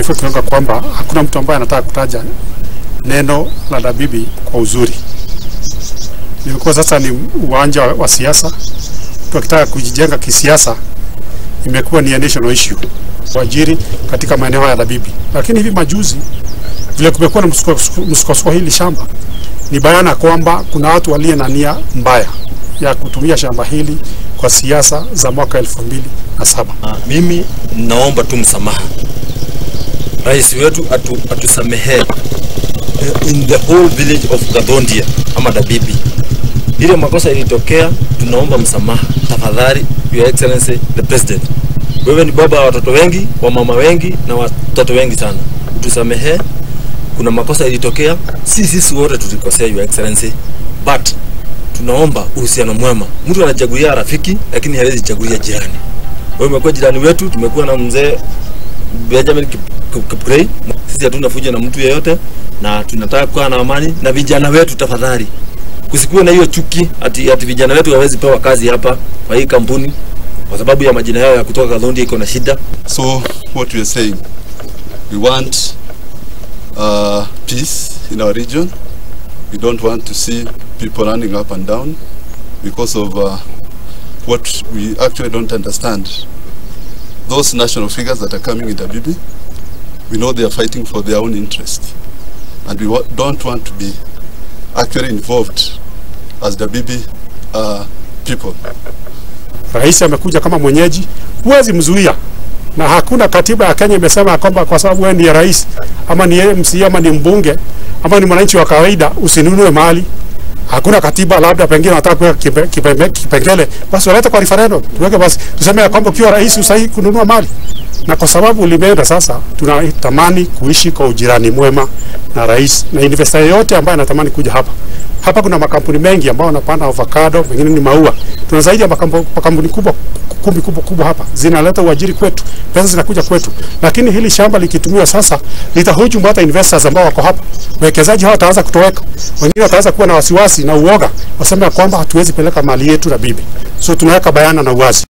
Tumefunga kwamba hakuna mtu ambaye anataka kutaja neno la Dabibi kwa uzuri. Ilikuwa sasa ni uwanja wa siasa. Tukitaka kujijenga kisiasa imekuwa ni national issue wajiri katika maeneo ya Dabibi. Lakini hivi majuzi vile kumekuwa na msukosuko hili shamba, ni bayana kwamba kuna watu walio na nia mbaya ya kutumia shamba hili kwa siasa za mwaka 2007. Mimi naomba tu msamaha. Rais wetu atusamehe in the whole village of Gathondia ama Dabibi. Ile makosa ilitokea, tunaomba msamaha. Tafadhali, Your Excellency the President. Wewe ni baba wa watoto wengi, wa mama wengi na watoto wengi sana. Tusamehe, kuna makosa ilitokea. Sisi wote tulikosea, Your Excellency. But tunaomba uhusiano mwema. Mtu anachagulia rafiki lakini hawezi chagulia jirani. Wewe umekuwa jirani wetu, tumekuwa na mzee Benjamin Kiprei. Sisi hatuna fujo na mtu yeyote na tunataka kuwa na amani na vijana wetu. Tafadhali kusikuwe na hiyo chuki ati vijana wetu hawezi pewa kazi hapa kwa hii kampuni kwa sababu ya majina yao ya kutoka Gathondia iko na shida. So what we are saying, we want peace in our region. We don't want to see people running up and down because of what we actually don't understand. Those national figures that are coming in Dabibi, we know they are fighting for their own interest, and we don't want to be actually involved as Dabibi people. Rais amekuja kama mwenyeji, huwezi mzuia. Na hakuna katiba ya Kenya imesema kwamba kwa sababu wewe ni rais ama ni MC ama ni mbunge ama ni mwananchi wa kawaida usinunue mali. Hakuna katiba, labda pengine wanataka kuweka kipengele basi walete kwa referendum. Tuweke basi tuseme kwamba ukiwa rais usahi kununua mali. Na kwa sababu limeenda sasa, tunatamani kuishi kwa ujirani mwema na rais na investor yote ambaye anatamani kuja hapa. Hapa kuna makampuni mengi ambao wanapanda avocado, wengine ni maua. Tuna zaidi ya makampuni kubwa hapa. Zinaleta uajiri kwetu, pesa zinakuja kwetu. Lakini hili shamba likitumiwa sasa litahujumu hata investors ambao wako hapa. Wawekezaji hao wataanza kutoweka. Wengine wataanza kuwa na wasiwasi na uoga, waseme kwamba hatuwezi peleka mali yetu Dabibi. So tunaweka bayana na uwazi.